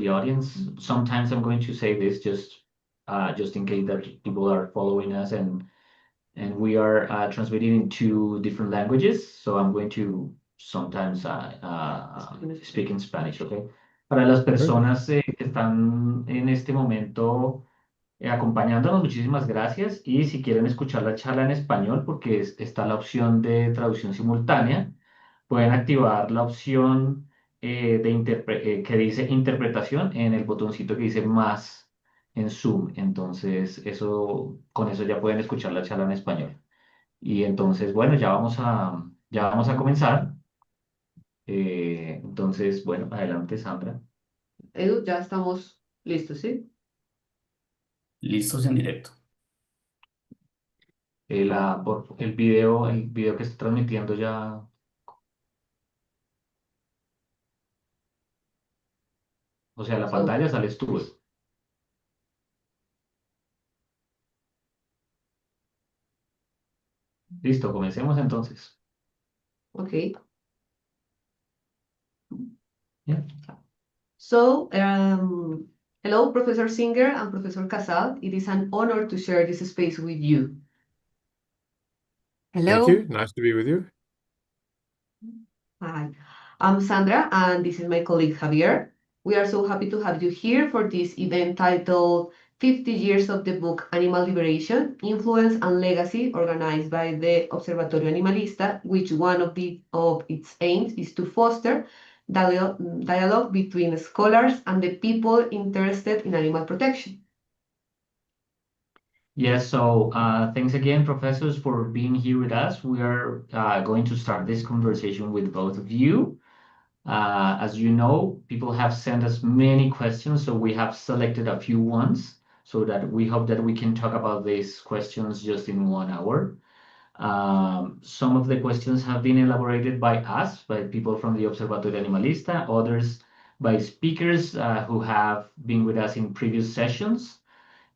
the audience. Sometimes I'm going to say this just in case that people are following us, and we are transmitting in two different languages. So I'm going to sometimes speak in Spanish, okay? Para las Perfect. personas que están en este momento acompañándonos, muchísimas gracias. Y si quieren escuchar la charla en español, porque está la opción de traducción simultánea, pueden activar la opción que dice interpretación en el botoncito que dice más en Zoom. Entonces, con eso ya pueden escuchar la charla en español. Y entonces, bueno, ya vamos a comenzar. Entonces, bueno, adelante, Sandra. Edu, ya estamos listos, ¿sí? Listos en directo. El video que está transmitiendo ya, o sea, la So, pantalla sales tú. Listo, comencemos entonces. okay. Yeah. So, hello, Professor Singer and Professor Casal. It is an honor to share this space with you. Thank Hello. you. Nice to be with you. Hi, I'm Sandra, and this is my colleague Javier. We are so happy to have you here for this event titled 50 Years of the Book Animal Liberation, Influence and Legacy, organized by the Observatorio Animalista, which one of its aims is to foster dialogue between scholars and the people interested in animal protection. Yes, so thanks again, professors, for being here with us. We are going to start this conversation with both of you. As you know, people have sent us many questions, so we have selected a few ones so that we hope that we can talk about these questions just in 1 hour. Some of the questions have been elaborated by us, by people from the Observatorio Animalista, others by speakers who have been with us in previous sessions,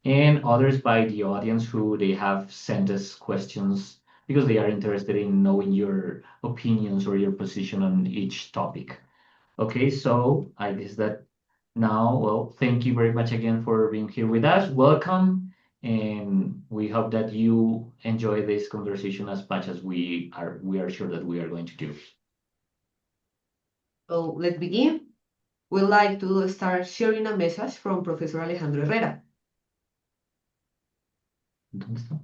and others by the audience who they have sent us questions because they are interested in knowing your opinions or your position on each topic. Okay, so I guess that now, well, thank you very much again for being here with us. Welcome, and we hope that you enjoy this conversation as much as we are sure that we are going to do. So let's begin. We'd like to start sharing a message from Professor Alejandro Herrera. ¿Dónde está?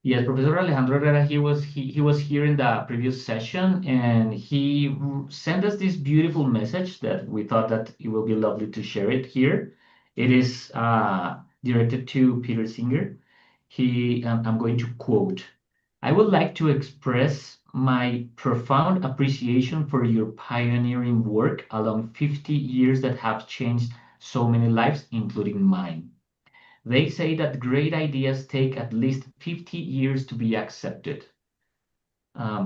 Yes, Professor Alejandro Herrera, he was here in the previous session, and he sent us this beautiful message that we thought that it will be lovely to share it here. It is directed to Peter Singer. I'm going to quote, "I would like to express my profound appreciation for your pioneering work along 50 years that have changed so many lives, including mine. They say that great ideas take at least 50 years to be accepted.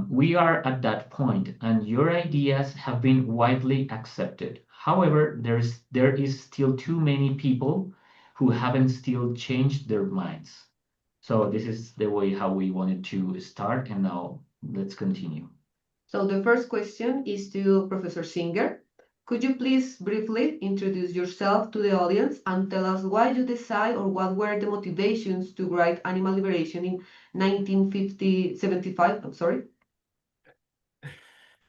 We are at that point, and your ideas have been widely accepted. However, there is still too many people who haven't still changed their minds." So this is the way how we wanted to start, and now let's continue. So the first question is to Professor Singer. Could you please briefly introduce yourself to the audience and tell us why you decided or what were the motivations to write Animal Liberation in 1975? I'm sorry.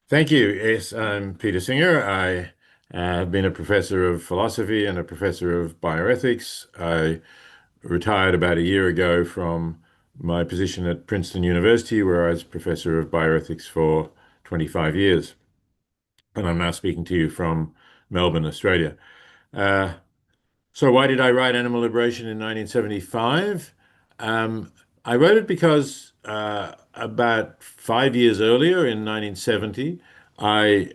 Thank you. Yes, I'm Peter Singer. I have been a professor of philosophy and a professor of bioethics. I retired about a year ago from my position at Princeton University, where I was professor of bioethics for 25 years. And I'm now speaking to you from Melbourne, Australia. So why did I write Animal Liberation in 1975? I wrote it because about 5 years earlier, in 1970, I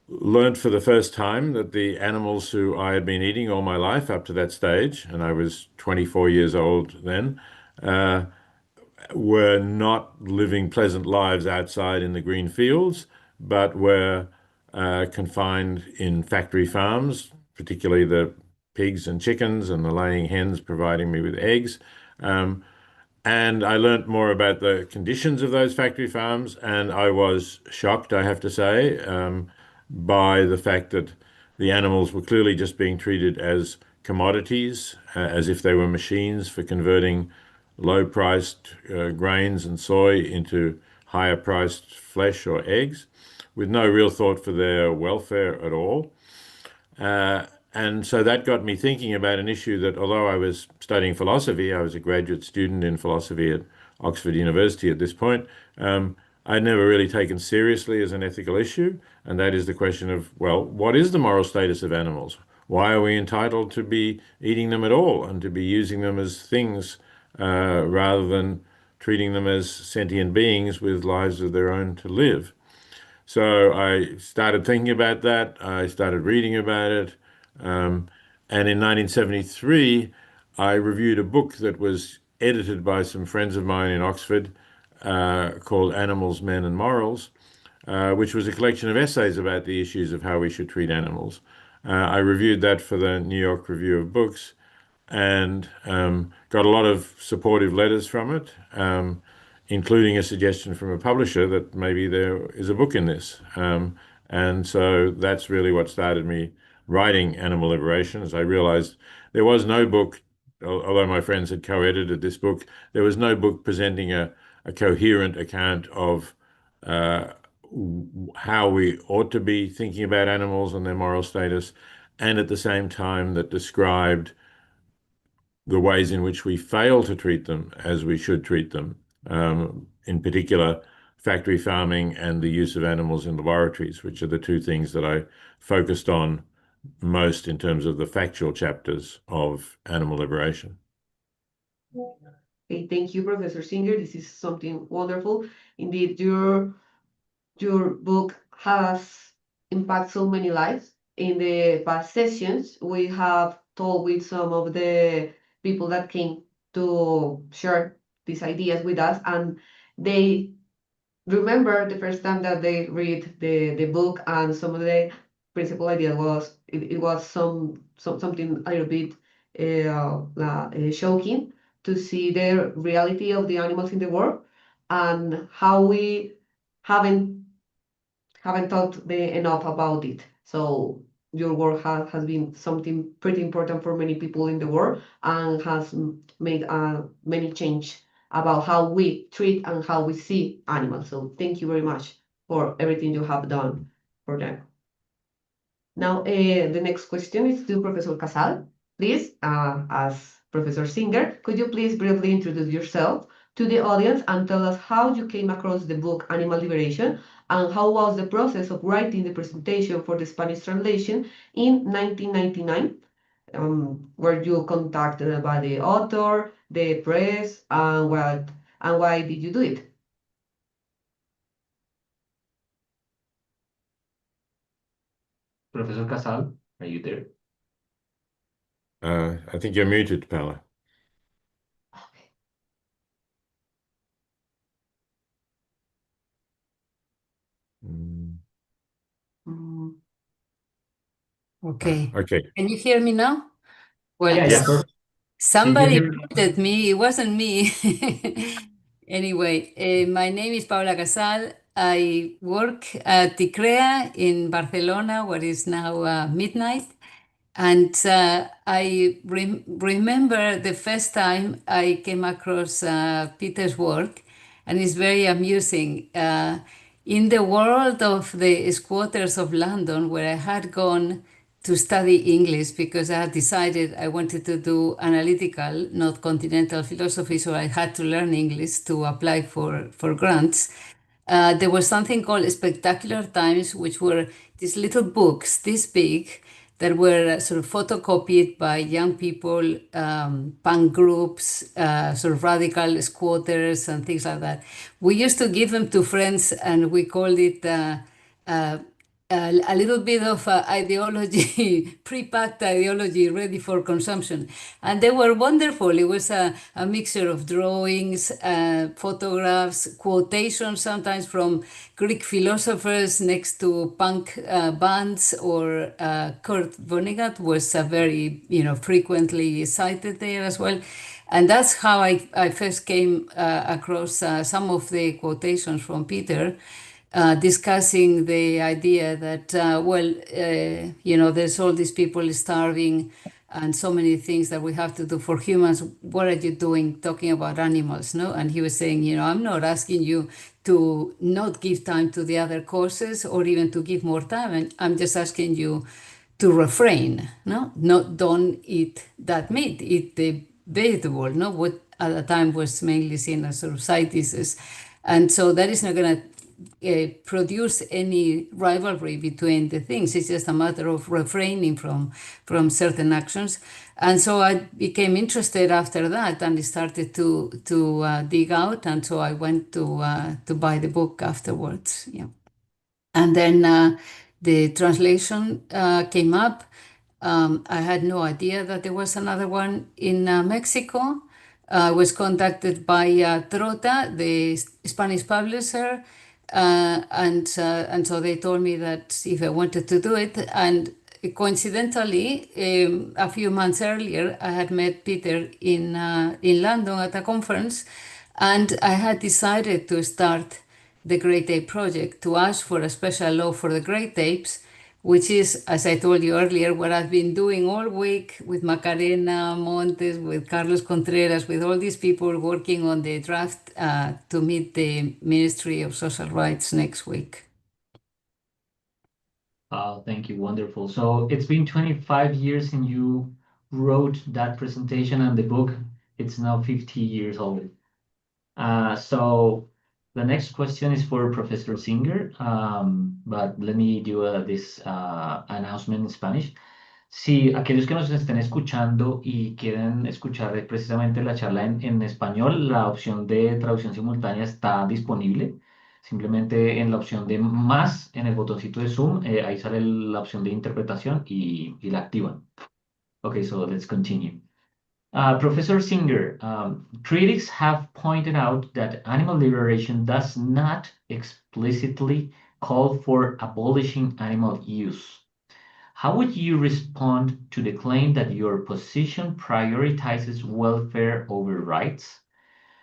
learned for the first time that the animals who I had been eating all my life up to that stage, and I was 24 years old then, were not living pleasant lives outside in the green fields, but were confined in factory farms, particularly the pigs and chickens and the laying hens providing me with eggs. And I learnt more about the conditions of those factory farms, and I was shocked, I have to say, by the fact that the animals were clearly just being treated as commodities, as if they were machines for converting low-priced grains and soy into higher-priced flesh or eggs, with no real thought for their welfare at all. And so that got me thinking about an issue that, although I was studying philosophy, I was a graduate student in philosophy at Oxford University at this point, I'd never really taken seriously as an ethical issue, and that is the question of, well, what is the moral status of animals? Why are we entitled to be eating them at all and to be using them as things rather than treating them as sentient beings with lives of their own to live? So I started thinking about that. I started reading about it. And in 1973, I reviewed a book that was edited by some friends of mine in Oxford called Animals, Men and Morals, which was a collection of essays about the issues of how we should treat animals. I reviewed that for the New York Review of Books and got a lot of supportive letters from it, including a suggestion from a publisher that maybe there is a book in this. And so that's really what started me writing Animal Liberation, as I realized there was no book, although my friends had co-edited this book, there was no book presenting a coherent account of how we ought to be thinking about animals and their moral status, and at the same time that described the ways in which we fail to treat them as we should treat them, in particular factory farming and the use of animals in laboratories, which are the two things that I focused on most in terms of the factual chapters of Animal Liberation. Okay, thank you, Professor Singer. This is something wonderful. Indeed, your book has impacted so many lives. In the past sessions, we have talked with some of the people that came to share these ideas with us, and they remember the first time that they read the book, and some of the principal idea was it was something a little bit shocking to see the reality of the animals in the world and how we haven't talked enough about it. So your work has been something pretty important for many people in the world and has made many change about how we treat and how we see animals. So thank you very much for everything you have done for them. Now, the next question is to Professor Casal. Please, as Professor Singer, could you please briefly introduce yourself to the audience and tell us how you came across the book Animal Liberation and how was the process of writing the presentation for the Spanish translation in 1999? Were you contacted by the author, the press, and why did you do it? Professor Casal, are you there? I think you're muted, Paula. Okay. Mm. Okay. Okay. Can you hear me now? Well, Yeah, Yes. Can you somebody hear me? muted me. It wasn't me. Anyway, my name is Paula Casal. I work at ICREA in Barcelona, where it's now midnight. And I remember the first time I came across Peter's work, and it's very amusing. In the world of the squatters of London, where I had gone to study English because I had decided I wanted to do analytical, not continental philosophy, so I had to learn English to apply for grants. There was something called Spectacular Times, which were these little books this big that were sort of photocopied by young people, punk groups, sort of radical squatters and things like that. We used to give them to friends and we called it a little bit of ideology, pre-packed ideology ready for consumption. And they were wonderful. It was a mixture of drawings, photographs, quotations, sometimes from Greek philosophers next to punk bands, or Kurt Vonnegut was very, frequently cited there as well. And that's how I first came across some of the quotations from Peter. discussing the idea that, there's all these people starving and so many things that we have to do for humans. What are you doing talking about animals? No? And he was saying, I'm not asking you to not give time to the other causes or even to give more time. And I'm just asking you to refrain, no? Not don't eat that meat, eat the vegetable, no? What at the time was mainly seen as sort of side dishes. And so that is not going to produce any rivalry between the things. It's just a matter of refraining from certain actions. And so I became interested after that and started to dig out. And so I went to buy the book afterwards. Yeah. And then the translation came up. I had no idea that there was another one in Mexico. I was contacted by Trota, the Spanish publisher, and so they told me that if I wanted to do it. And coincidentally, a few months earlier, I had met Peter in London at a conference, and I had decided to start the Great Ape Project, to ask for a special law for the Great Apes, which is, as I told you earlier, what I've been doing all week with Macarena Montes, with Carlos Contreras, with all these people working on the draft to meet the Ministry of Social Rights next week. Thank you. Wonderful. So it's been 25 years since you wrote that presentation, and the book, it's now 50 years old. So the next question is for Professor Singer, but let me do this announcement in Spanish. Si aquellos que nos estén escuchando y quieren escuchar precisamente la charla en español, la opción de traducción simultánea está disponible. Simplemente en la opción de más, en el botoncito de Zoom, ahí sale la opción de interpretación y la activan. Okay, so let's continue. Professor Singer, critics have pointed out that animal liberation does not explicitly call for abolishing animal use. How would you respond to the claim that your position prioritizes welfare over rights?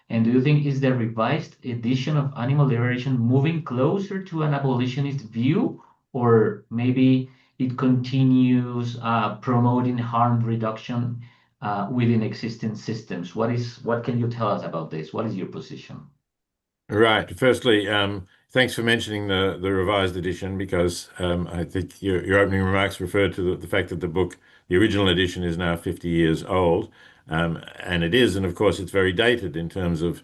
And do you think is the revised edition of Animal Liberation moving closer to an abolitionist view, or maybe it continues promoting harm reduction within existing systems? What can you tell us about this? What is your position? Right. Firstly, thanks for mentioning the revised edition, because I think your opening remarks referred to the fact that the original edition is now 50 years old, and it is, and of course it's very dated in terms of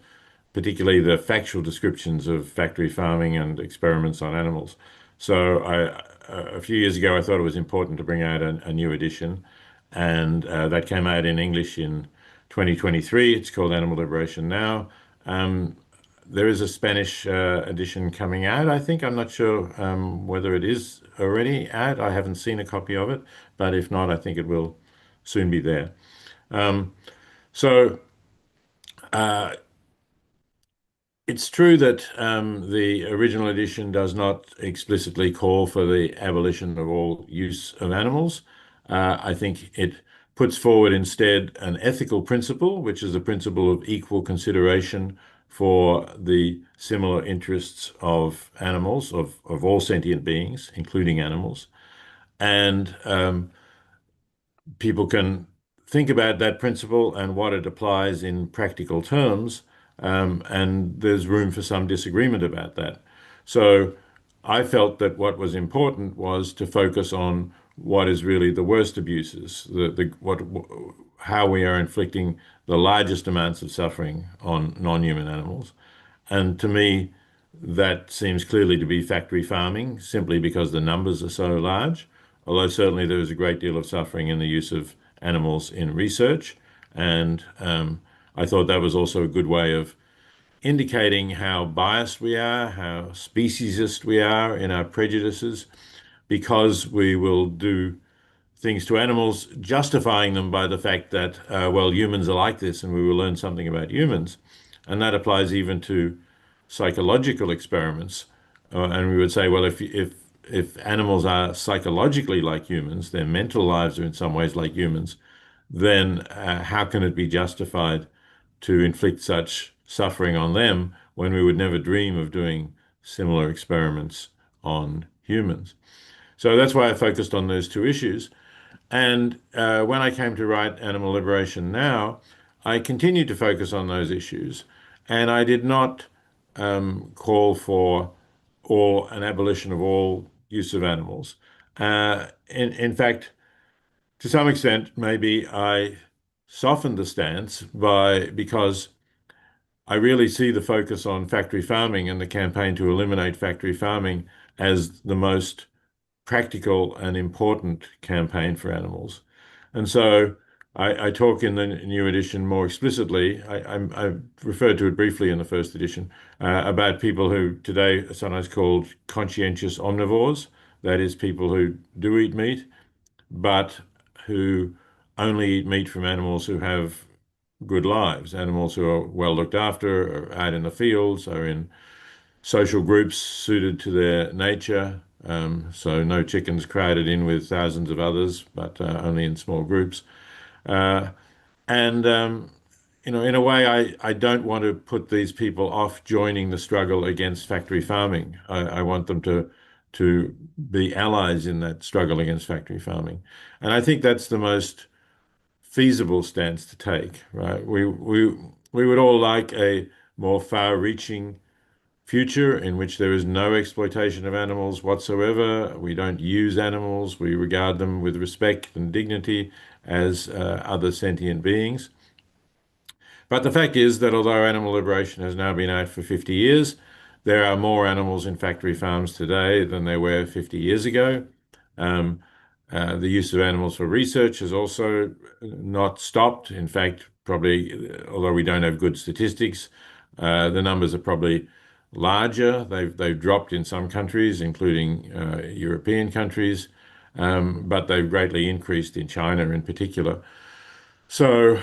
particularly the factual descriptions of factory farming and experiments on animals. So a few years ago, I thought it was important to bring out a new edition, and that came out in English in 2023. It's called Animal Liberation Now. There is a Spanish edition coming out, I think. I'm not sure whether it is already out. I haven't seen a copy of it, but if not, I think it will soon be there. It's true that the original edition does not explicitly call for the abolition of all use of animals. I think it puts forward instead an ethical principle, which is the principle of equal consideration for the similar interests of animals, of all sentient beings, including animals. And people can think about that principle and what it applies in practical terms, and there's room for some disagreement about that. So I felt that what was important was to focus on what is really the worst abuses, how we are inflicting the largest amounts of suffering on non-human animals. And to me, that seems clearly to be factory farming, simply because the numbers are so large, although certainly there is a great deal of suffering in the use of animals in research. And I thought that was also a good way of indicating how biased we are, how speciesist we are in our prejudices, because we will do things to animals, justifying them by the fact that, humans are like this and we will learn something about humans. And that applies even to psychological experiments. And we would say, well, if animals are psychologically like humans, their mental lives are in some ways like humans, then how can it be justified to inflict such suffering on them when we would never dream of doing similar experiments on humans. So that's why I focused on those two issues. And when I came to write Animal Liberation Now, I continued to focus on those issues. And I did not call for an abolition of all use of animals. In fact, to some extent, maybe I softened the stance because I really see the focus on factory farming and the campaign to eliminate factory farming as the most practical and important campaign for animals. And so I talk in the new edition more explicitly. I referred to it briefly in the first edition about people who today are sometimes called conscientious omnivores. That is, people who do eat meat, but who only eat meat from animals who have good lives, animals who are well looked after, are out in the fields, are in social groups suited to their nature. So no chickens crowded in with thousands of others, but only in small groups. And in a way, I don't want to put these people off joining the struggle against factory farming. I want them to be allies in that struggle against factory farming. And I think that's the most feasible stance to take, right? We would all like a more far-reaching future in which there is no exploitation of animals whatsoever. We don't use animals. We regard them with respect and dignity as other sentient beings. But the fact is that although animal liberation has now been out for 50 years, there are more animals in factory farms today than there were 50 years ago. The use of animals for research has also not stopped. In fact, probably, although we don't have good statistics, the numbers are probably larger. They've dropped in some countries, including European countries, but they've greatly increased in China in particular. So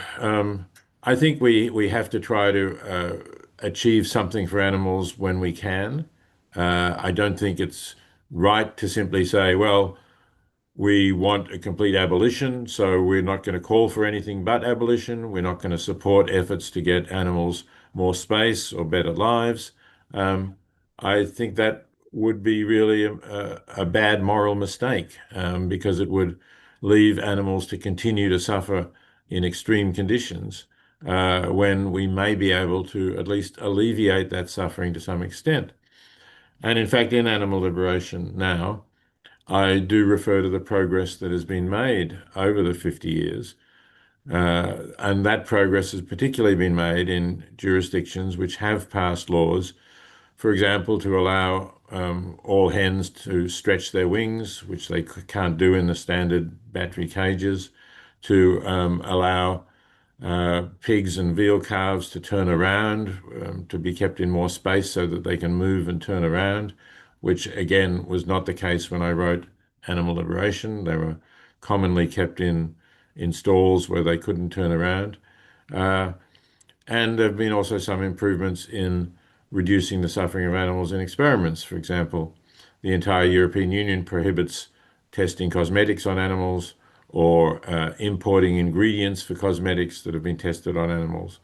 I think we have to try to achieve something for animals when we can. I don't think it's right to simply say, well, we want a complete abolition, so we're not going to call for anything but abolition. We're not going to support efforts to get animals more space or better lives. I think that would be really a bad moral mistake because it would leave animals to continue to suffer in extreme conditions when we may be able to at least alleviate that suffering to some extent. And in fact, in Animal Liberation Now, I do refer to the progress that has been made over the 50 years. And that progress has particularly been made in jurisdictions which have passed laws, for example, to allow all hens to stretch their wings, which they can't do in the standard battery cages, to allow pigs and veal calves to turn around, to be kept in more space so that they can move and turn around, which again was not the case when I wrote Animal Liberation. They were commonly kept in stalls where they couldn't turn around. And there have been also some improvements in reducing the suffering of animals in experiments. For example, the entire European Union prohibits testing cosmetics on animals or importing ingredients for cosmetics that have been tested on animals.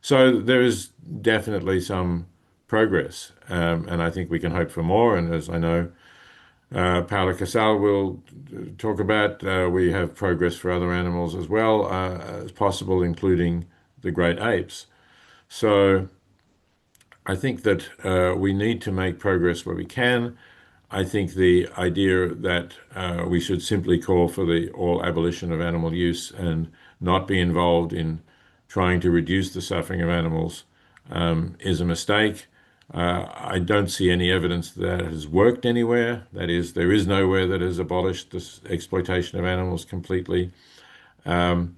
So there is definitely some progress, and I think we can hope for more. And as I know, Paula Casal will talk about, we have progress for other animals as well as possible, including the great apes. So I think that we need to make progress where we can. I think the idea that we should simply call for the all abolition of animal use and not be involved in trying to reduce the suffering of animals is a mistake. I don't see any evidence that has worked anywhere. That is, there is nowhere that has abolished this exploitation of animals completely. And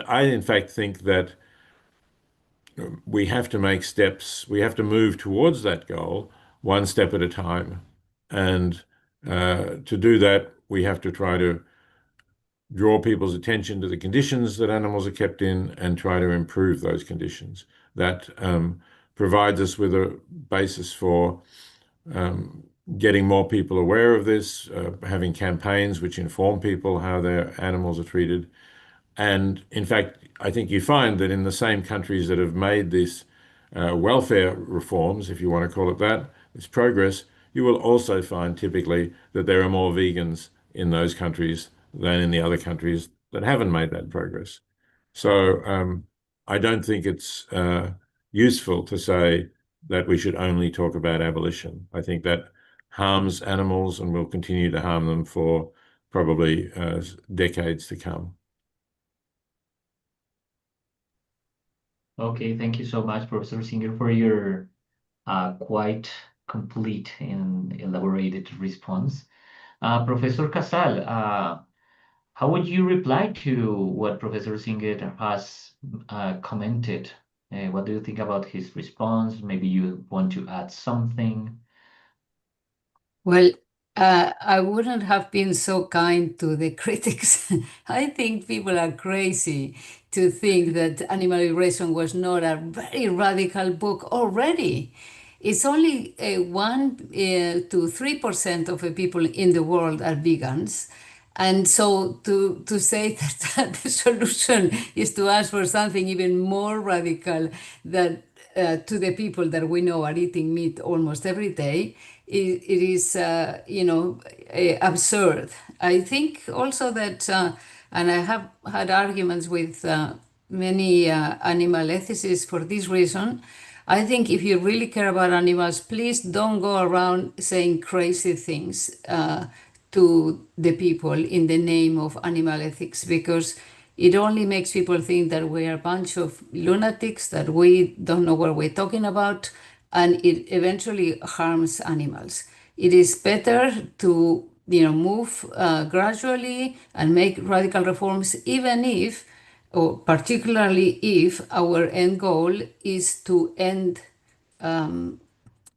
I, in fact, think that we have to make steps, we have to move towards that goal one step at a time. And to do that, we have to try to draw people's attention to the conditions that animals are kept in and try to improve those conditions. That provides us with a basis for getting more people aware of this, having campaigns which inform people how their animals are treated. And in fact, I think you find that in the same countries that have made these welfare reforms, if you want to call it that, its progress, you will also find typically that there are more vegans in those countries than in the other countries that haven't made that progress. So I don't think it's useful to say that we should only talk about abolition. I think that harms animals and will continue to harm them for probably decades to come. Okay, thank you so much, Professor Singer, for your quite complete and elaborated response. Professor Casal, how would you reply to what Professor Singer has commented? What do you think about his response? Maybe you want to add something. Well, I wouldn't have been so kind to the critics. I think people are crazy to think that Animal Liberation was not a very radical book already. It's only 1 to 3% of the people in the world are vegans. And so to say that the solution is to ask for something even more radical that to the people that we know are eating meat almost every day, it is, absurd. I think also that, and I have had arguments with many animal ethicists for this reason. I think if you really care about animals, please don't go around saying crazy things to the people in the name of animal ethics, because it only makes people think that we are a bunch of lunatics, that we don't know what we're talking about, and it eventually harms animals. It is better to move gradually and make radical reforms, even if, or particularly if, our end goal is to end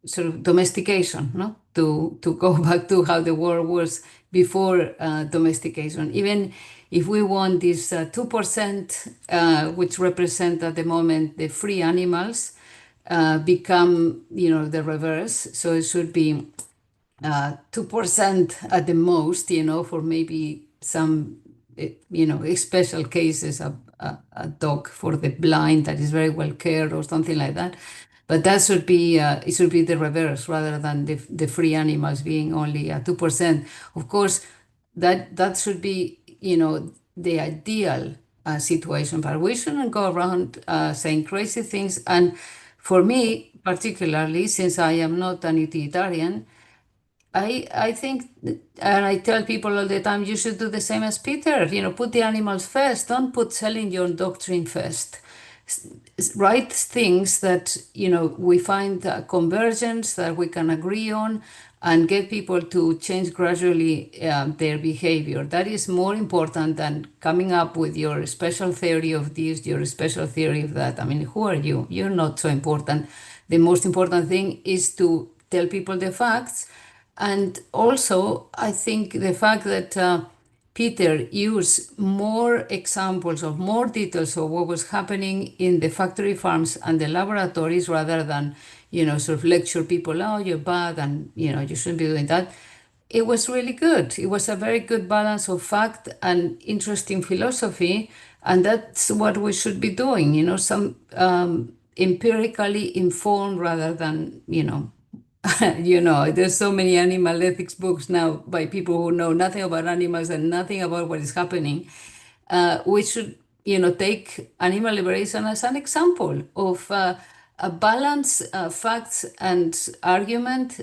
sort of domestication, no? To go back to how the world was before domestication. Even if we want this 2%, which represent at the moment the free animals, become, the reverse. So it should be 2% at the most, for maybe some, special cases, a dog for the blind that is very well cared or something like that. But that should be it should be the reverse rather than the free animals being only 2%. Of course, that should be the ideal situation, but we shouldn't go around saying crazy things. And for me, particularly, since I am not an utilitarian, I think, and I tell people all the time, you should do the same as Peter. Put the animals first. Don't put selling your doctrine first. Write things that we find convergence that we can agree on, and get people to change gradually their behavior. That is more important than coming up with your special theory of this, your special theory of that. I mean, who are you? You're not so important. The most important thing is to tell people the facts. And also, I think the fact that Peter used more examples of more details of what was happening in the factory farms and the laboratories, rather than, sort of lecture people, oh, you're bad and, you shouldn't be doing that. It was really good. It was a very good balance of fact and interesting philosophy. And that's what we should be doing, some empirically informed rather than, there's so many animal ethics books now by people who know nothing about animals and nothing about what is happening. We should, take animal liberation as an example of a balance, facts and argument,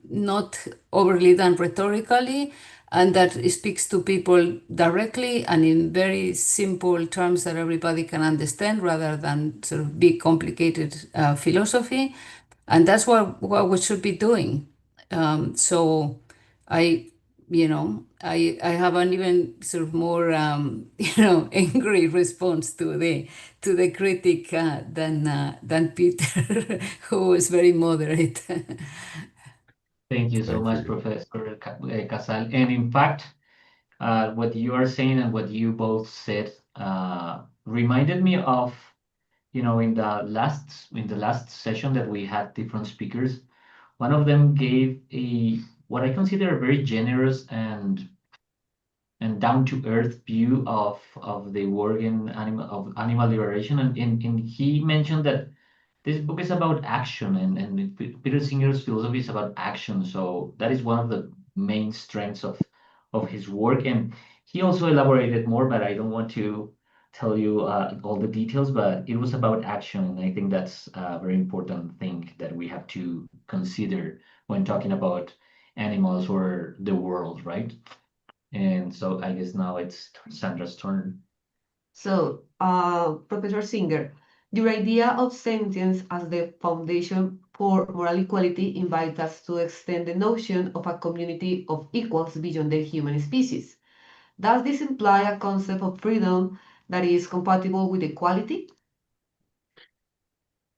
not overly done rhetorically, and that speaks to people directly and in very simple terms that everybody can understand, rather than sort of big complicated philosophy. And that's what we should be doing. So I have an even sort of more angry response to the critic than Peter, who was very moderate. Thank you so Thank much, you. Professor Casal. And in fact, what you are saying and what you both said reminded me of, in the last session that we had different speakers. One of them gave what I consider a very generous and down to earth view of the work in animal liberation, and he mentioned that this book is about action, and Peter Singer's philosophy is about action. So that is one of the main strengths of his work. And he also elaborated more, but I don't want to tell you all the details. But it was about action, and I think that's a very important thing that we have to consider when talking about animals or the world, right? And so I guess now it's Sandra's turn. So, Professor Singer, your idea of sentience as the foundation for moral equality invites us to extend the notion of a community of equals beyond the human species. Does this imply a concept of freedom that is compatible with equality?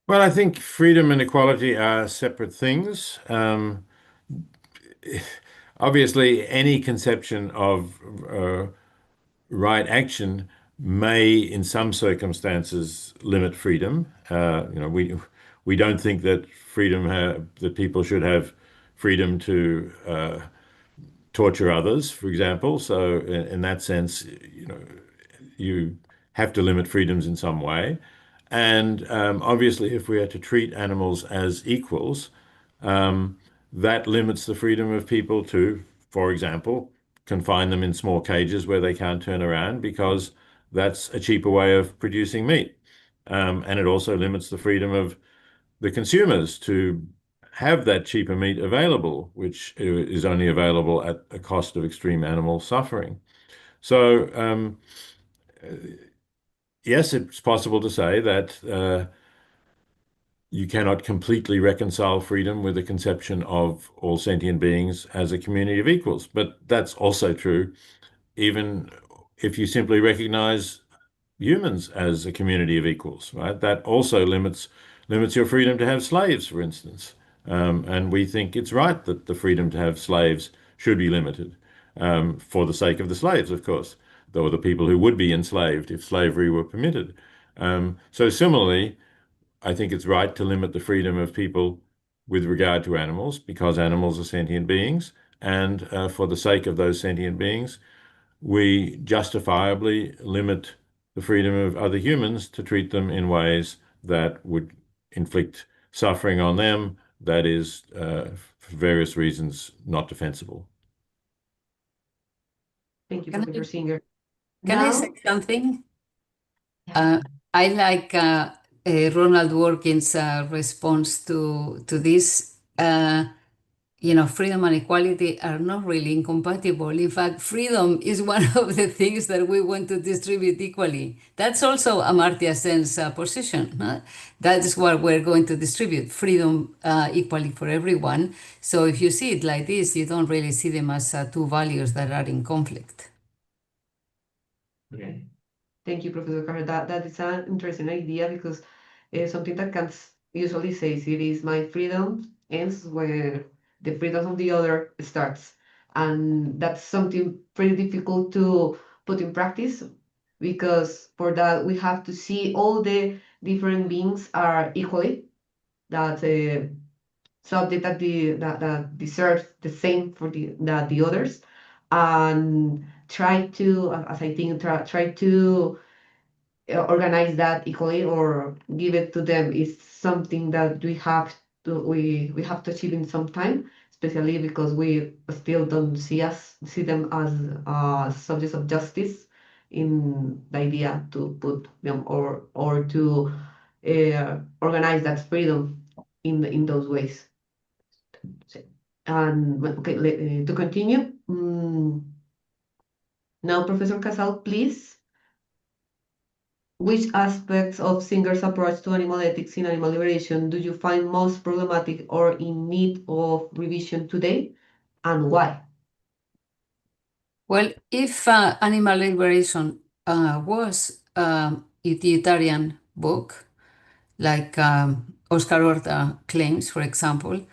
Well, I think freedom and equality are separate things. Obviously, any conception of right action may, in some circumstances, limit freedom. We don't think that that people should have freedom to torture others, for example. So, in that sense, you have to limit freedoms in some way. And obviously, if we are to treat animals as equals, that limits the freedom of people to, for example, confine them in small cages where they can't turn around because that's a cheaper way of producing meat. And it also limits the freedom of the consumers to have that cheaper meat available, which is only available at a cost of extreme animal suffering. So, yes, it's possible to say that you cannot completely reconcile freedom with the conception of all sentient beings as a community of equals. But that's also true even if you simply recognize humans as a community of equals, right? That also limits your freedom to have slaves, for instance. And we think it's right that the freedom to have slaves should be limited for the sake of the slaves, of course, though the people who would be enslaved if slavery were permitted. So similarly, I think it's right to limit the freedom of people with regard to animals because animals are sentient beings. And for the sake of those sentient beings, we justifiably limit the freedom of other humans to treat them in ways that would inflict suffering on them that is, for various reasons, not defensible. Thank you, Can Professor Singer. Can I Now, say something? yeah, I like Ronald Dworkin's response to this. Freedom and equality are not really incompatible. In fact, freedom is one of the things that we want to distribute equally. That's also Amartya Sen's position. That is what we're going to distribute, freedom equally for everyone. So if you see it like this, you don't really see them as two values that are in conflict. Okay. thank you, Professor Carter. That is an interesting idea because something that Kant usually says it is my freedom ends where the freedom of the other starts. And that's something pretty difficult to put in practice because for that we have to see all the different beings are equally, that subject that deserves the same for that the others, and try to, as I think, try to organize that equally or give it to them is something that we have to achieve in some time, especially because we still don't see them as subjects of justice in the idea to put them or to organize that freedom in those ways. And okay, to continue, now Professor Casal, please. Which aspects of Singer's approach to animal ethics in animal liberation do you find most problematic or in need of revision today, and why? Well, if Animal Liberation was a utilitarian book, like Oscar Horta claims, for example,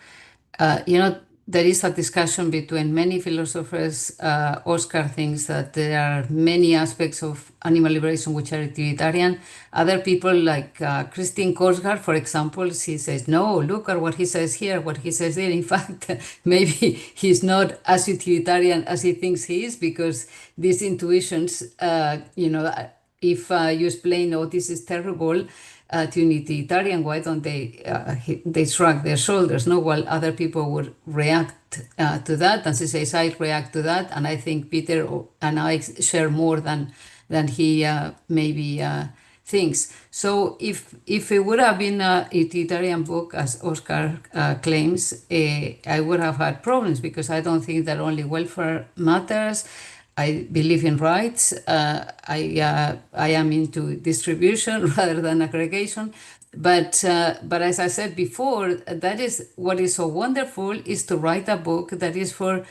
there is a discussion between many philosophers. Oscar thinks that there are many aspects of animal liberation which are utilitarian. Other people, like Christine Korsgaard, for example, she says, no, look at what he says here, what he says there. In fact, maybe he's not as utilitarian as he thinks he is because these intuitions, if you explain, oh, this is terrible to utilitarian, why don't they shrug their shoulders, no? While other people would react to that, and she says, I react to that, and I think Peter and I share more than he maybe thinks. So if it would have been a utilitarian book, as Oscar claims, I would have had problems, because I don't think that only welfare matters. I believe in rights. I am into distribution rather than aggregation. But as I said before, that is what is so wonderful, is to write a book that is for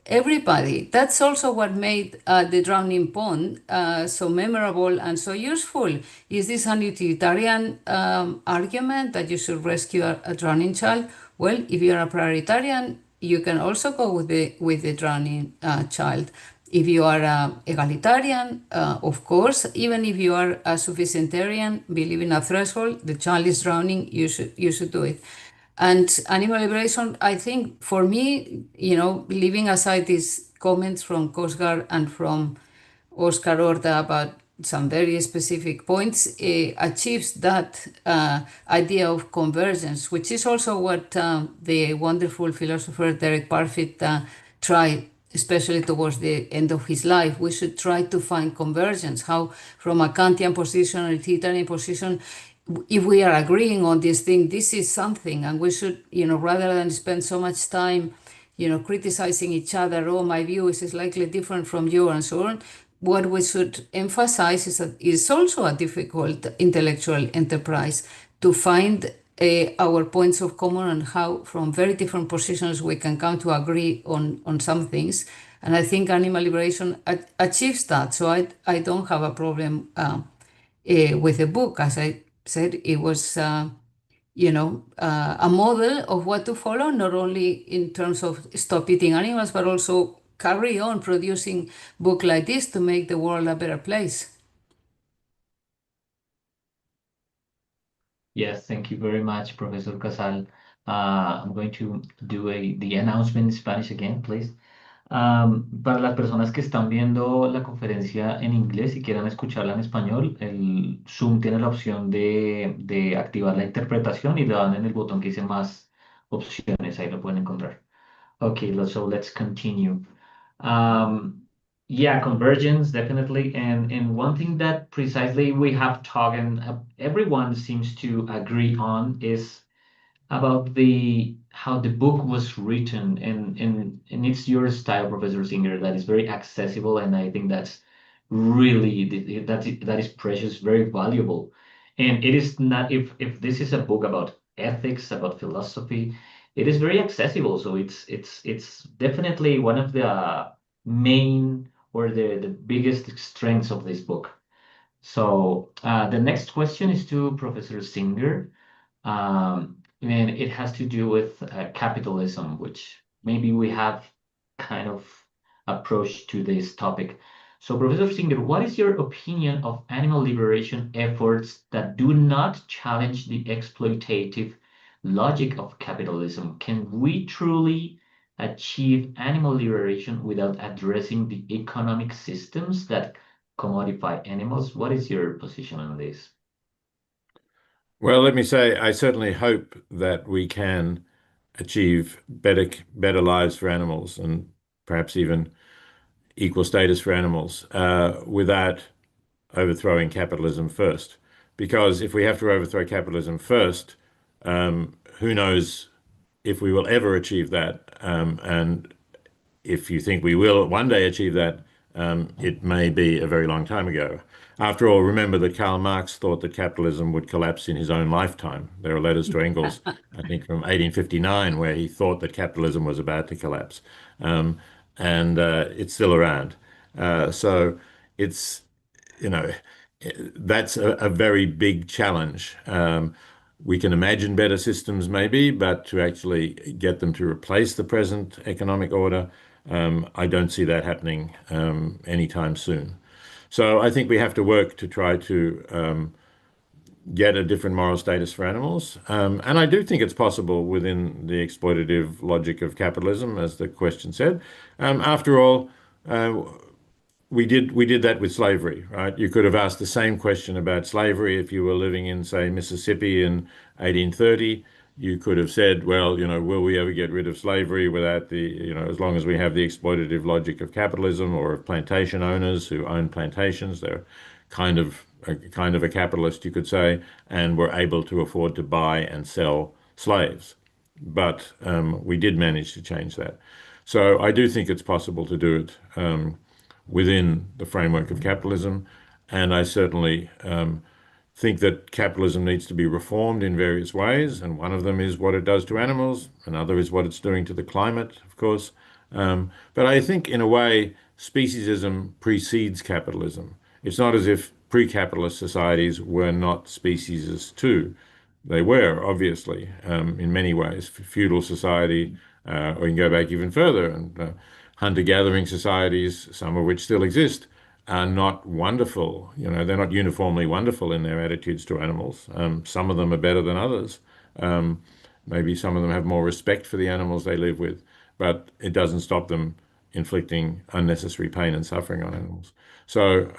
everybody. That's also what made The Drowning Pond so memorable and so useful. Is this an utilitarian argument that you should rescue a drowning child? Well, if you're a prioritarian, you can also go with the drowning child. If you are egalitarian, of course, even if you are a sufficientarian, believe in a threshold, the child is drowning, you should do it. And animal liberation, I think, for me, leaving aside these comments from Coast Guard and from Oscar Orta about some very specific points, achieves that idea of convergence, which is also what the wonderful philosopher Derek Parfit tried, especially towards the end of his life. We should try to find convergence, how from a Kantian position or a utilitarian position, if we are agreeing on this thing, this is something, and we should, rather than spend so much time, criticizing each other, oh, my view is slightly different from yours, and so on. What we should emphasize is that it's also a difficult intellectual enterprise to find our points of common, and how from very different positions we can come to agree on some things. And I think animal liberation achieves that. So I don't have a problem with the book. As I said, it was a model of what to follow, not only in terms of stop eating animals, but also carry on producing book like this to make the world a better place. Yes, thank you very much, Professor Casal. I'm going to do the announcement in Spanish again, please. Para las personas que están viendo la conferencia en inglés y quieran escucharla en español, el Zoom tiene la opción de activar la interpretación, y le dan en el botón que dice más opciones, ahí lo pueden encontrar. Okay, so let's continue. Yeah, convergence, definitely. And one thing that precisely we have talked and everyone seems to agree on is about how the book was written, and it's your style, Professor Singer, that is very accessible, and I think that's really that is precious, very valuable. And it is not, if this is a book about ethics, about philosophy, it is very accessible. So it's definitely one of the main or the biggest strengths of this book. So the next question is to Professor Singer. And it has to do with capitalism, which maybe we have kind of approach to this topic. So, Professor Singer, what is your opinion of animal liberation efforts that do not challenge the exploitative logic of capitalism? Can we truly achieve animal liberation without addressing the economic systems that commodify animals? What is your position on this? Well, let me say, I certainly hope that we can achieve better lives for animals, and perhaps even equal status for animals, without overthrowing capitalism first. Because if we have to overthrow capitalism first, who knows if we will ever achieve that. And if you think we will one day achieve that, it may be a very long time ago. After all, remember that Karl Marx thought that capitalism would collapse in his own lifetime. There are letters to Engels, I think from 1859, where he thought that capitalism was about to collapse. And it's still around. So it's, that's a very big challenge. We can imagine better systems maybe, but to actually get them to replace the present economic order, I don't see that happening anytime soon. So I think we have to work to try to get a different moral status for animals. And I do think it's possible within the exploitative logic of capitalism, as the question said. After all, we did that with slavery, right? You could have asked the same question about slavery if you were living in, say, Mississippi in 1830. You could have said, well, will we ever get rid of slavery without as long as we have the exploitative logic of capitalism or of plantation owners who own plantations, they're kind of a capitalist, you could say, and were able to afford to buy and sell slaves. But we did manage to change that. So I do think it's possible to do it within the framework of capitalism. And I certainly think that capitalism needs to be reformed in various ways. And one of them is what it does to animals. Another is what it's doing to the climate, of course. But I think in a way, speciesism precedes capitalism. It's not as if pre-capitalist societies were not speciesist too. They were, obviously, in many ways. Feudal society, or you can go back even further, and hunter-gathering societies, some of which still exist, are not wonderful. They're not uniformly wonderful in their attitudes to animals. Some of them are better than others. Maybe some of them have more respect for the animals they live with, but it doesn't stop them inflicting unnecessary pain and suffering on animals. So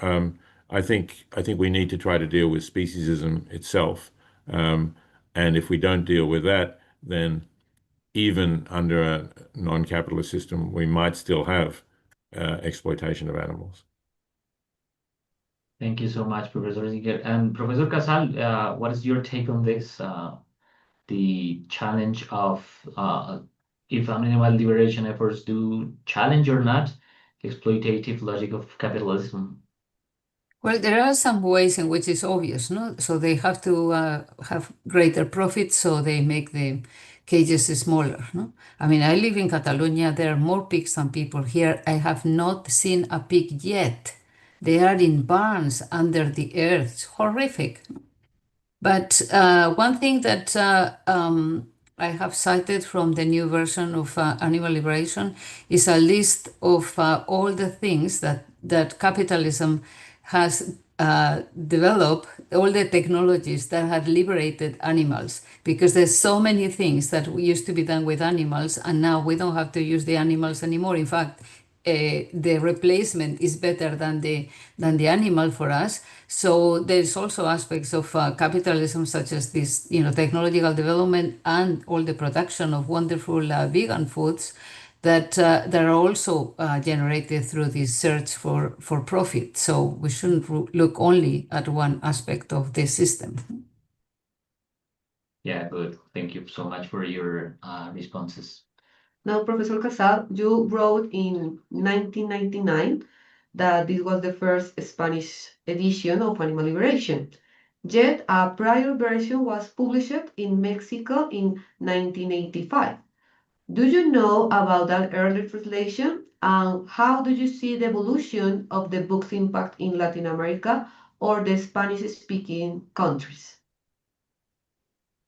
I think we need to try to deal with speciesism itself. And if we don't deal with that, then even under a non-capitalist system, we might still have exploitation of animals. Thank you so much, Professor Ziegler. And Professor Casal, what is your take on this? The challenge of if animal liberation efforts do challenge or not exploitative logic of capitalism? Well, there are some ways in which it's obvious, no? So they have to have greater profit, so they make the cages smaller, no? I mean, I live in Catalonia. There are more pigs than people here. I have not seen a pig yet. They are in barns under the earth. It's horrific. But one thing that I have cited from the new version of Animal Liberation is a list of all the things that capitalism has developed, all the technologies that have liberated animals, because there's so many things that used to be done with animals, and now we don't have to use the animals anymore. In fact, the replacement is better than the animal for us. So there's also aspects of capitalism, such as this, technological development and all the production of wonderful vegan foods that are also generated through this search for profit. So we shouldn't look only at one aspect of the system. Yeah, good. Thank you so much for your responses. Now, Professor Casal, you wrote in 1999 that this was the first Spanish edition of Animal Liberation. Yet a prior version was published in Mexico in 1985. Do you know about that early translation? And how do you see the evolution of the book's impact in Latin America or the Spanish-speaking countries?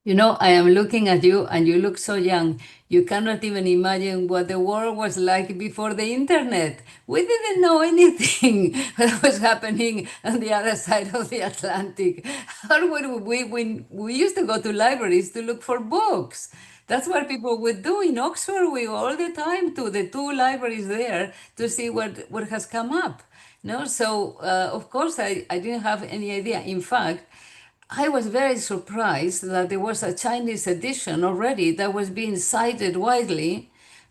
I am looking at you and you look so young. You cannot even imagine what the world was like before the internet. We didn't know anything that was happening on the other side of the Atlantic. How would we used to go to libraries to look for books. That's what people would do in Oxford. We go all the time to the two libraries there to see what has come up. No, so of course I didn't have any idea. In fact, I was very surprised that there was a Chinese edition already that was being cited widely,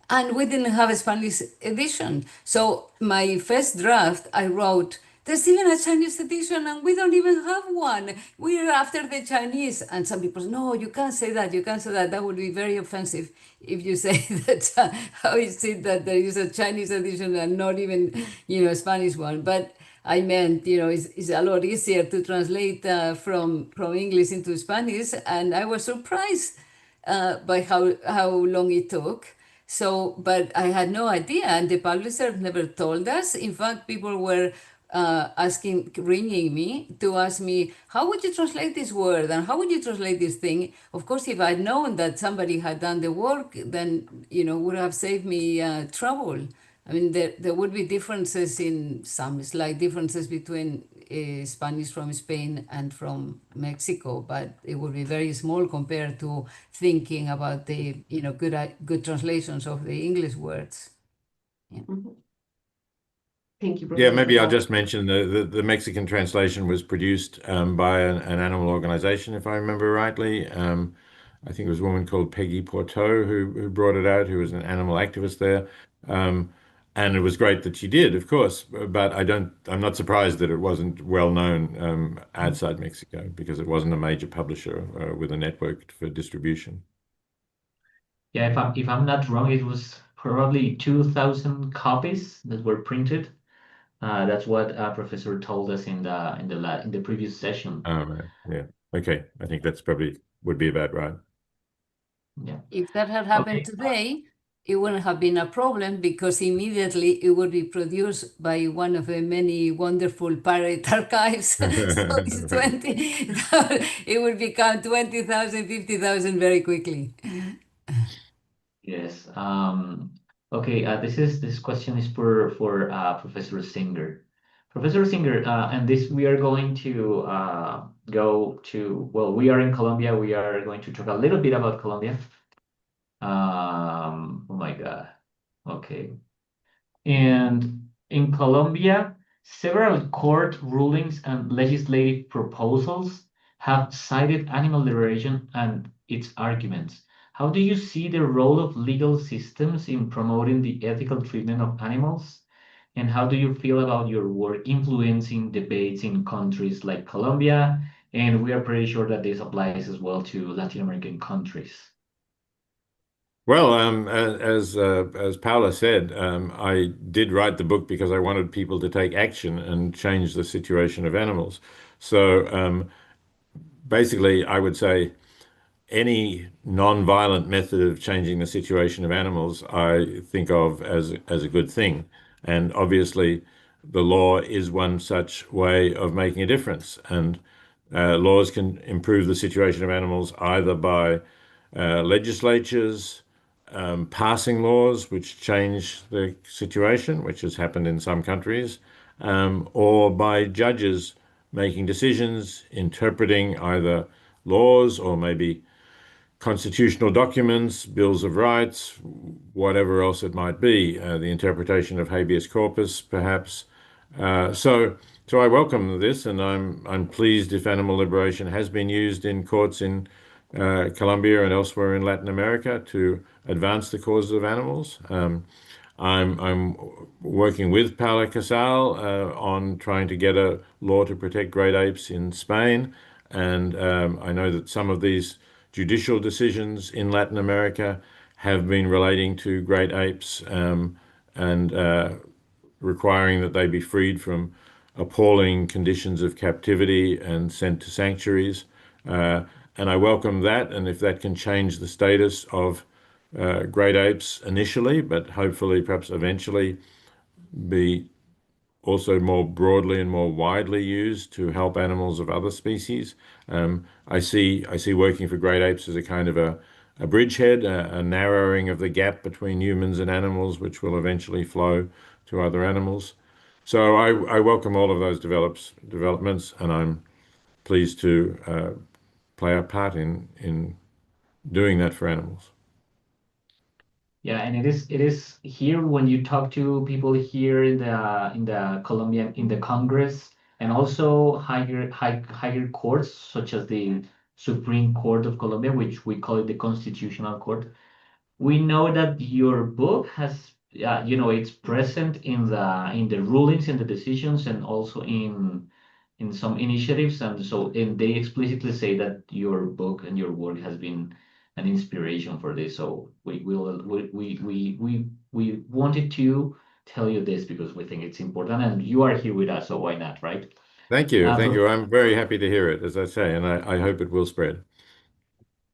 and we didn't have a Spanish edition. So my first draft, I wrote, there's even a Chinese edition and we don't even have one. We're after the Chinese. And some people say, no, you can't say that. You can't say that. That would be very offensive if you say that. How is it that there is a Chinese edition and not even, a Spanish one? But I meant, it's a lot easier to translate from English into Spanish, and I was surprised by how long it took. So, but I had no idea, and the publisher never told us. In fact, people were ringing me to ask me, how would you translate this word and how would you translate this thing? Of course, if I'd known that somebody had done the work, then, would have saved me trouble. I mean, there would be differences in some slight differences between Spanish from Spain and from Mexico, but it would be very small compared to thinking about the, good translations of the English words. Yeah. Mhm. Thank you, Yeah, Professor maybe I'll Casal. just mention the Mexican translation was produced by an animal organization, if I remember rightly. I think it was a woman called Peggy Porto who brought it out, who was an animal activist there. And it was great that she did, of course, but I'm not surprised that it wasn't well known outside Mexico because it wasn't a major publisher with a network for distribution. Yeah, if I'm not wrong, it was probably 2,000 copies that were printed. That's what professor told us in the previous session. Oh, right. Yeah. Okay. I think that's probably would be about right. Yeah. If that had happened Okay. today, it wouldn't have been a problem because immediately it would be produced by one of the many wonderful pirate archives. So this 20, it would become 20,000, 50,000 very quickly. Yes. Okay. This question is for Professor Singer. Professor Singer, and this we are going to go to. Well, we are in Colombia. We are going to talk a little bit about Colombia. Oh my God. Okay. And in Colombia, several court rulings and legislative proposals have cited animal liberation and its arguments. How do you see the role of legal systems in promoting the ethical treatment of animals? And how do you feel about your work influencing debates in countries like Colombia? And we are pretty sure that this applies as well to Latin American countries. Well, as Paula said, I did write the book because I wanted people to take action and change the situation of animals. So basically, I would say any non-violent method of changing the situation of animals, I think of as a good thing. And obviously, the law is one such way of making a difference. And laws can improve the situation of animals either by legislatures passing laws which change the situation, which has happened in some countries, or by judges making decisions, interpreting either laws or maybe constitutional documents, bills of rights, whatever else it might be, the interpretation of habeas corpus, perhaps. So I welcome this, and I'm pleased if animal liberation has been used in courts in Colombia and elsewhere in Latin America to advance the causes of animals. I'm working with Paula Casal on trying to get a law to protect great apes in Spain, and I know that some of these judicial decisions in Latin America have been relating to great apes and requiring that they be freed from appalling conditions of captivity and sent to sanctuaries. And I welcome that, and if that can change the status of great apes initially, but hopefully perhaps eventually be also more broadly and more widely used to help animals of other species. I see working for great apes as a kind of a bridgehead, a narrowing of the gap between humans and animals, which will eventually flow to other animals. So I welcome all of those developments, and I'm pleased to play a part in doing that for animals. Yeah, and it is here when you talk to people here in the Colombian in the Congress and also higher courts such as the Supreme Court of Colombia, which we call it the Constitutional Court. We know that your book has it's present in the rulings and the decisions and also in some initiatives, and they explicitly say that your book and your work has been an inspiration for this. So we wanted to tell you this because we think it's important, and you are here with us, so why not, right? Thank you. Thank Prof you. I'm very happy to hear it, as I say, and I hope it will spread.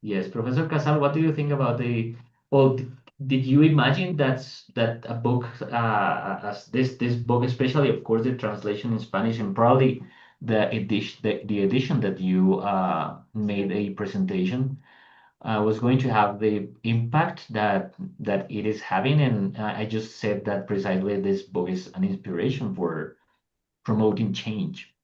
Yes, Professor Casal, what do you think about well, did you imagine that a book as this book, especially of course the translation in Spanish and probably the edition that you made a presentation was going to have the impact that it is having? And I just said that precisely this book is an inspiration for promoting change.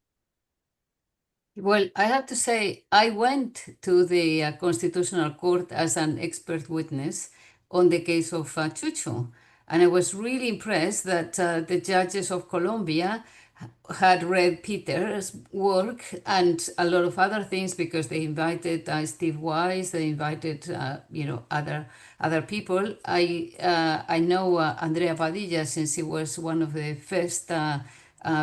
Well, I have to say, I went to the Constitutional Court as an expert witness on the case of Chucho. And I was really impressed that the judges of Colombia had read Peter's work and a lot of other things, because they invited Steve Wise, they invited other people. I know Andrea Padilla, since he was one of the first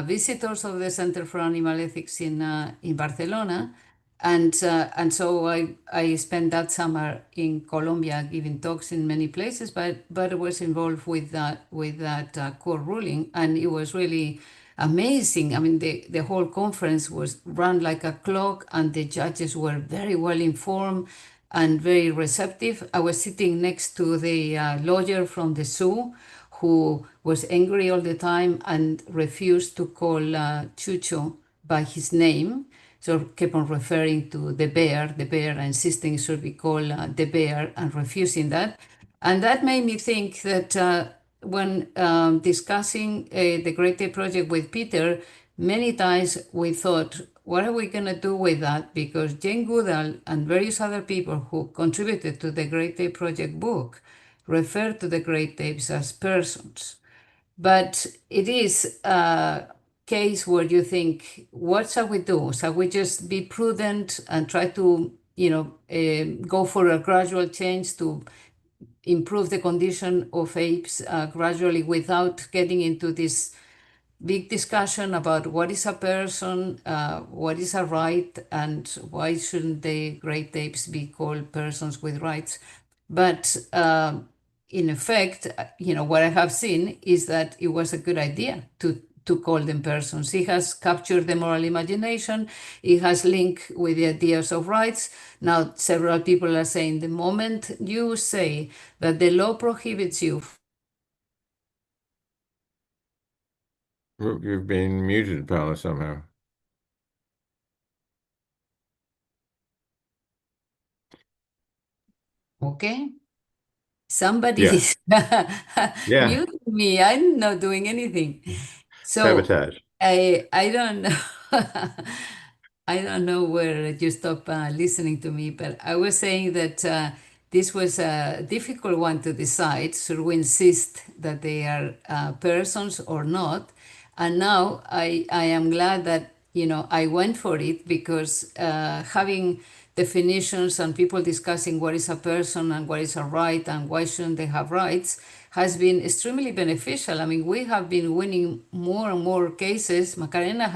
visitors of the Center for Animal Ethics in Barcelona. And so I spent that summer in Colombia giving talks in many places, but I was involved with that court ruling, and it was really amazing. I mean, the whole conference was run like a clock, and the judges were very well informed and very receptive. I was sitting next to the lawyer from the zoo, who was angry all the time and refused to call Chucho by his name. So kept on referring to the bear, insisting it should be called the bear, and refusing that. And that made me think that when discussing the Great Ape Project with Peter, many times we thought, what are we going to do with that? Because Jane Goodall and various other people who contributed to the Great Ape Project book refer to the great apes as persons. But it is a case where you think, what shall we do? Shall we just be prudent and try to, go for a gradual change to improve the condition of apes gradually, without getting into this big discussion about what is a person, what is a right, and why shouldn't the great apes be called persons with rights? But in effect, what I have seen is that it was a good idea to call them persons. It has captured the moral imagination. It has linked with the ideas of rights. Now, several people are saying the moment you say that the law prohibits you. You've been muted, Paula, somehow. Okay. Somebody Yeah. is Yeah. muting me. I'm not doing anything. So Sabotage. I don't know. I don't know where you stop listening to me, but I was saying that this was a difficult one to decide. Should we insist that they are persons or not? And now I am glad that I went for it, because having definitions and people discussing what is a person and what is a right and why shouldn't they have rights has been extremely beneficial. I mean, we have been winning more and more cases. Macarena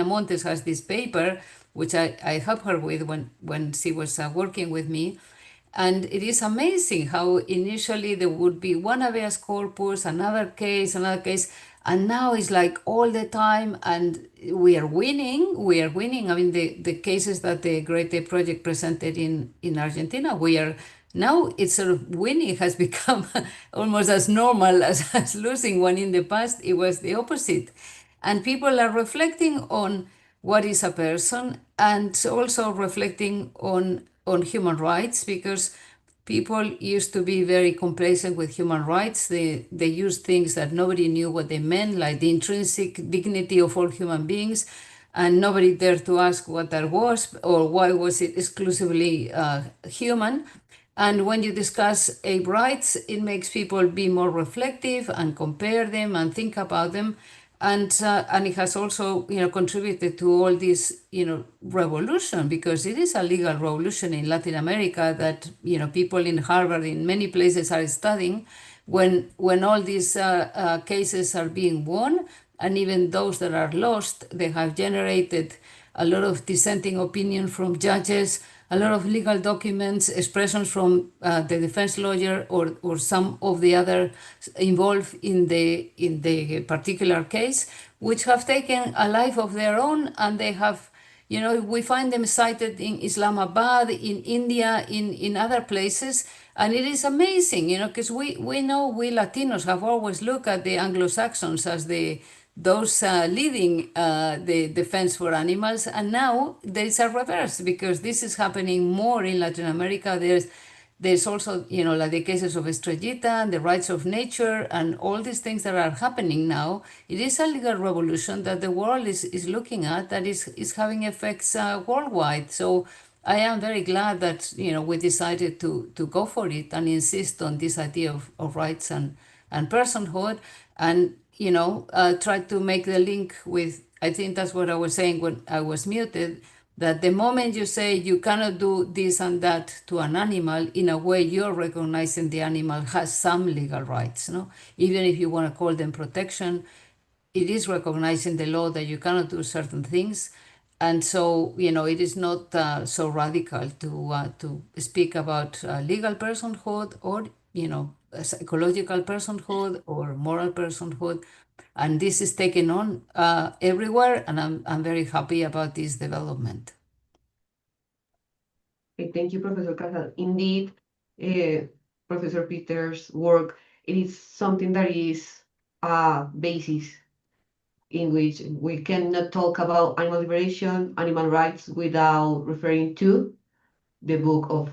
Montes has this paper, which I helped her with when she was working with me. And it is amazing how initially there would be one habeas corpus, another case, and now it's like all the time, and we are winning. I mean, the cases that the Great Ape Project presented in Argentina, now it's sort of winning has become almost as normal as losing. When in the past it was the opposite. And people are reflecting on what is a person, and also reflecting on human rights, because people used to be very complacent with human rights. They used things that nobody knew what they meant, like the intrinsic dignity of all human beings, and nobody dared to ask what that was, or why was it exclusively human. And when you discuss ape rights, it makes people be more reflective and compare them and think about them. And it has also contributed to all this revolution, because it is a legal revolution in Latin America that people in Harvard, in many places, are studying. When all these cases are being won, and even those that are lost, they have generated a lot of dissenting opinion from judges, a lot of legal documents, expressions from the defense lawyer or some of the other involved in the particular case, which have taken a life of their own, and they have, we find them cited in Islamabad, in India, in other places. And it is amazing, because we know we Latinos have always looked at the Anglo-Saxons as those leading the defense for animals, and now there's a reverse, because this is happening more in Latin America. There's also like the cases of Estrellita and the rights of nature and all these things that are happening now. It is a legal revolution that the world is looking at, that is having effects worldwide. So I am very glad that we decided to go for it and insist on this idea of rights and personhood, and try to make the link with. I think that's what I was saying when I was muted. That the moment you say you cannot do this and that to an animal, in a way you're recognizing the animal has some legal rights, no? Even if you want to call them protection, it is recognizing the law that you cannot do certain things. And so, it is not so radical to speak about legal personhood or, psychological personhood or moral personhood. And this is taken on everywhere, and I'm very happy about this development. Okay, thank you, Professor Casal. Indeed, Professor Peter's work, it is something that is a basis in which we cannot talk about animal liberation, animal rights without referring to the book of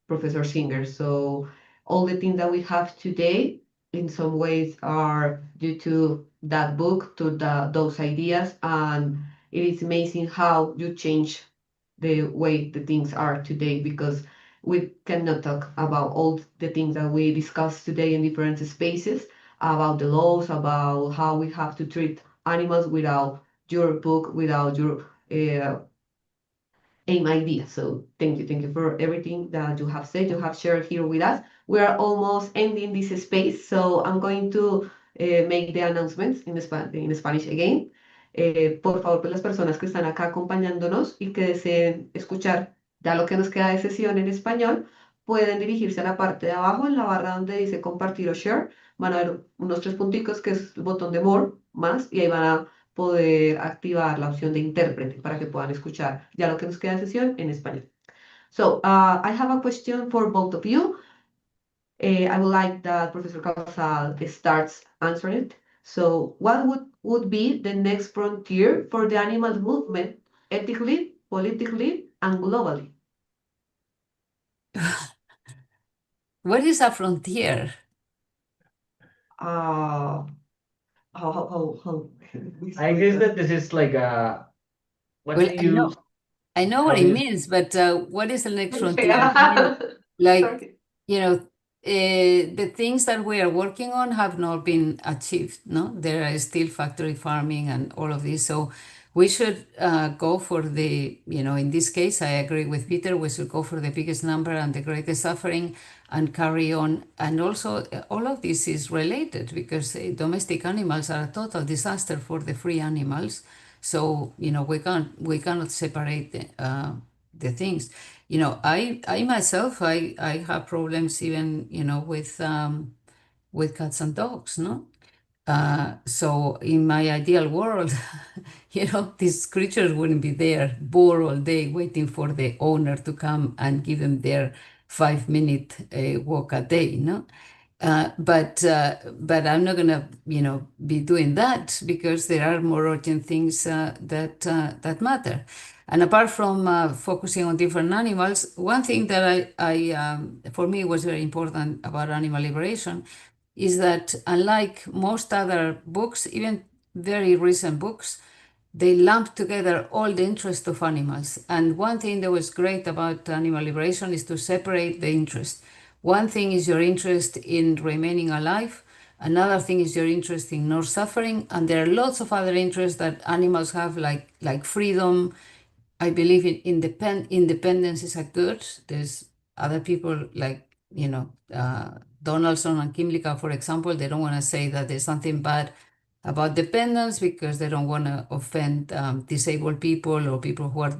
Professor Singer. So all the things that we have today, in some ways, are due to that book, to those ideas, and it is amazing how you change the way the things are today, because we cannot talk about all the things that we discuss today in different spaces, about the laws, about how we have to treat animals without your book, without your aim idea. So thank you for everything that you have said, you have shared here with us. We are almost ending this space, so I'm going to make the announcements in Spanish again. Por favor, pues las personas que están acá acompañándonos y que deseen escuchar ya lo que nos queda de sesión en español, pueden dirigirse a la parte de abajo en la barra donde dice compartir o share. Van a ver unos tres punticos que es el botón de more, más, y ahí van a poder activar la opción de intérprete para que puedan escuchar ya lo que nos queda de sesión en español. So, I have a question for both of you. I would like that Professor Casal starts answering it. So, what would be the next frontier for the animal movement, ethically, politically, and globally? What is a frontier? How? I guess that this is like a, what Well, do you, I know how what do it you, means, but what is the next frontier? I mean, like, Sorry. the things that we are working on have not been achieved, no? There are still factory farming and all of this. So we should go for the, in this case, I agree with Peter, we should go for the biggest number and the greatest suffering and carry on. And also, all of this is related because domestic animals are a total disaster for the free animals. So, we cannot separate the things. I myself, I have problems even, with cats and dogs, no? So in my ideal world, these creatures wouldn't be there, bored all day, waiting for the owner to come and give them their 5-minute walk a day, no? But I'm not gonna, be doing that because there are more urgent things that matter. And apart from focusing on different animals, one thing that I for me was very important about animal liberation is that unlike most other books, even very recent books, they lump together all the interest of animals. And one thing that was great about animal liberation is to separate the interest. One thing is your interest in remaining alive. Another thing is your interest in not suffering. And there are lots of other interests that animals have, like freedom. I believe in independence is a good. There's other people like, Donaldson and Kimlicka, for example, they don't want to say that there's something bad about dependence because they don't want to offend disabled people or people who are,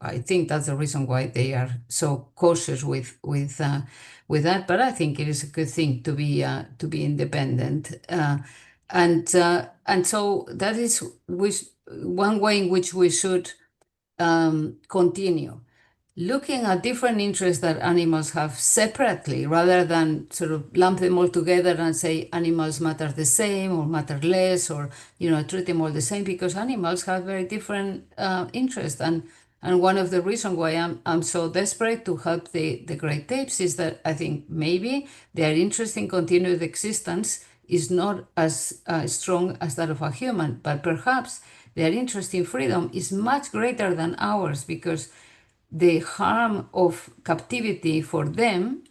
I think that's the reason why they are so cautious with that. But I think it is a good thing to be independent, and so that is one way in which we should continue looking at different interests that animals have separately rather than sort of lump them all together and say animals matter the same or matter less, or treat them all the same, because animals have very different interests. And one of the reasons why I'm so desperate to help the great apes is that I think maybe their interest in continued existence is not as strong as that of a human, but perhaps their interest in freedom is much greater than ours, because the harm of captivity for them,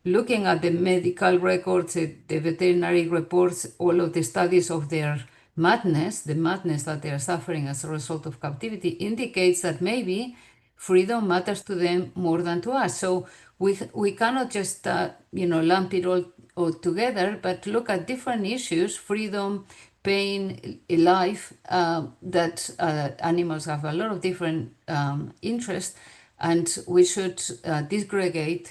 looking at the medical records, the veterinary reports, all of the studies of their madness, the madness that they are suffering as a result of captivity, indicates that maybe freedom matters to them more than to us. So we cannot just lump it all together, but look at different issues: freedom, pain, life. That animals have a lot of different interests, and we should disgregate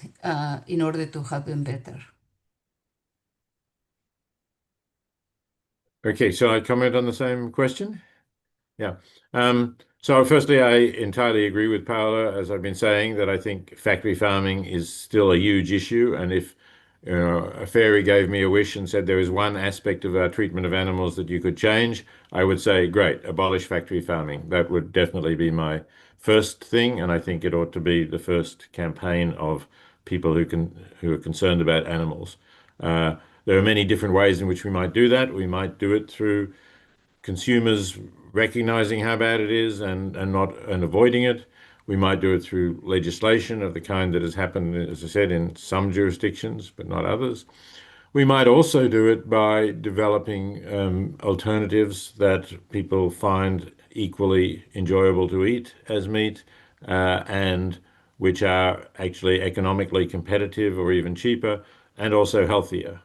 in order to help them better. Okay, so I comment on the same question? Yeah. So firstly, I entirely agree with Paula, as I've been saying, that I think factory farming is still a huge issue. And if a fairy gave me a wish and said there is one aspect of our treatment of animals that you could change, I would say, great, abolish factory farming. That would definitely be my first thing, and I think it ought to be the first campaign of people who are concerned about animals. There are many different ways in which we might do that. We might do it through consumers recognizing how bad it is and avoiding it. We might do it through legislation of the kind that has happened, as I said, in some jurisdictions, but not others. We might also do it by developing alternatives that people find equally enjoyable to eat as meat, and which are actually economically competitive or even cheaper, and also healthier.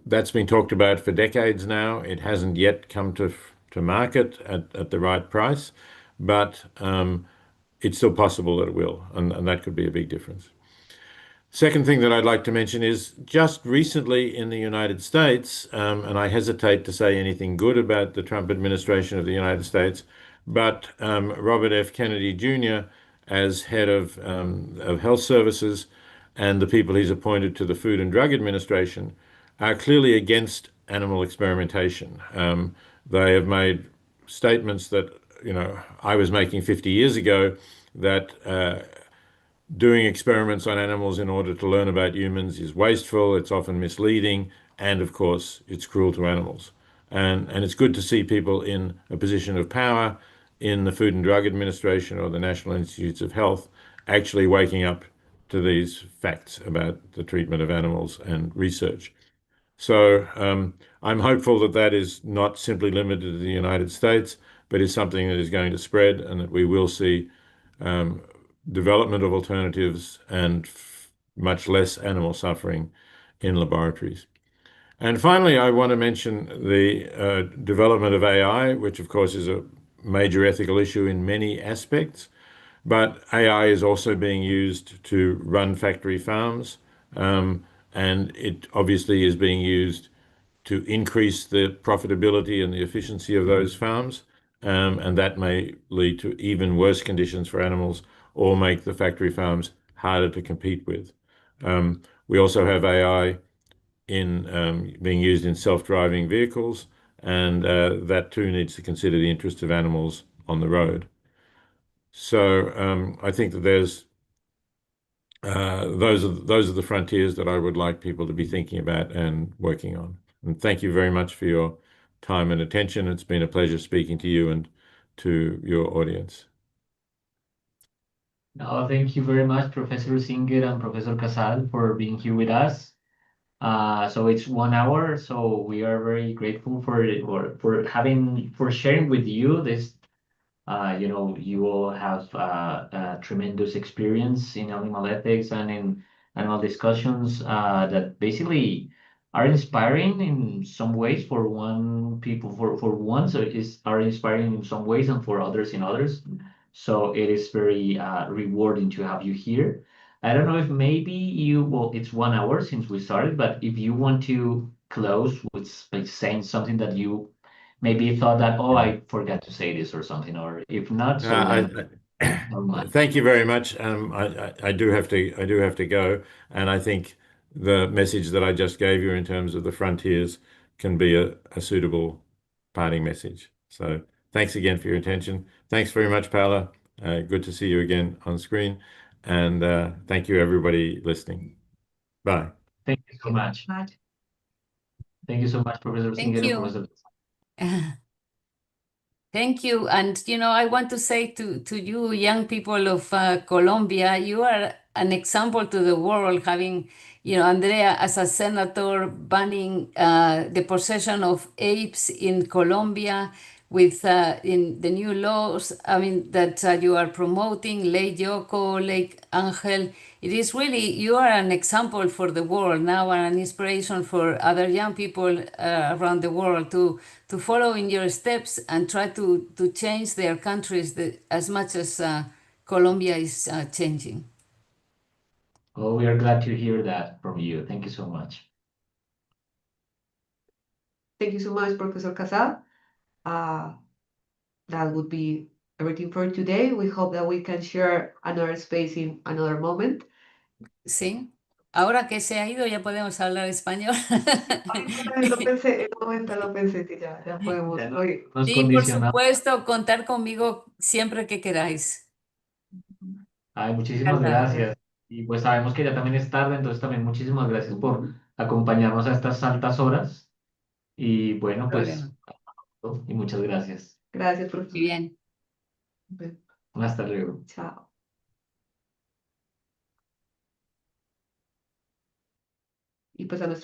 That's been talked about for decades now. It hasn't yet come to market at the right price, but it's still possible that it will, and that could be a big difference. Second thing that I'd like to mention is just recently in the United States, and I hesitate to say anything good about the Trump administration of the United States, but Robert F. Kennedy Jr., as head of health services, and the people he's appointed to the Food and Drug Administration are clearly against animal experimentation. They have made statements that I was making 50 years ago, that doing experiments on animals in order to learn about humans is wasteful, it's often misleading, and of course, it's cruel to animals. And it's good to see people in a position of power in the Food and Drug Administration or the National Institutes of Health actually waking up to these facts about the treatment of animals and research. So I'm hopeful that that is not simply limited to the United States, but is something that is going to spread, and that we will see development of alternatives and much less animal suffering in laboratories. And finally, I want to mention the development of AI, which of course is a major ethical issue in many aspects, but AI is also being used to run factory farms, and it obviously is being used to increase the profitability and the efficiency of those farms, and that may lead to even worse conditions for animals or make the factory farms harder to compete with. We also have AI being used in self-driving vehicles, and that too needs to consider the interests of animals on the road. So I think that those are the frontiers that I would like people to be thinking about and working on. And thank you very much for your time and attention. It's been a pleasure speaking to you and to your audience. No, thank you very much, Professor Singer and Professor Casal, for being here with us. So it's 1 hour, so we are very grateful for sharing with you this. You all have a tremendous experience in animal ethics and in animal discussions that basically are inspiring in some ways for one, so are inspiring in some ways and for others in others. So it is very rewarding to have you here. I don't know if maybe well, it's 1 hour since we started, but if you want to close with saying something that you maybe thought that, oh, I forgot to say this or something, or if not, so never mind. Thank you very much. I do have to go, and I think the message that I just gave you in terms of the frontiers can be a suitable parting message. So thanks again for your attention. Thanks very much, Paula. Good to see you again on screen, and thank you everybody listening. Bye. Thank you so much. Thank you so much, Professor Thank Singer and you. Professor. Thank you. And, I want to say to you, young people of Colombia, you are an example to the world, having, Andrea as a senator banning the possession of apes in Colombia with in the new laws, that you are promoting, Ley Yoko, Ley Angel. It is really, you are an example for the world now and an inspiration for other young people around the world to follow in your steps and try to change their countries as much as Colombia is changing. Oh, we are glad to hear that from you. Thank you so much. Thank you so much, Professor Casal. That would be everything for today. We hope that we can share another space in another moment. Sí. Ahora que se ha ido, ya podemos hablar español. Lo pensé, en un momento lo pensé, que ya podemos. Ya Oye, nos Sí, por condicionamos. supuesto, contar conmigo siempre que queráis. Ay, muchísimas Encantada. gracias. Y pues sabemos que ya también es tarde, entonces también muchísimas gracias por acompañarnos a estas altas horas. Y bueno, pues, Problema. y muchas gracias. gracias, Muy profesor. bien. Hasta luego. Chao. Y pues a nuestros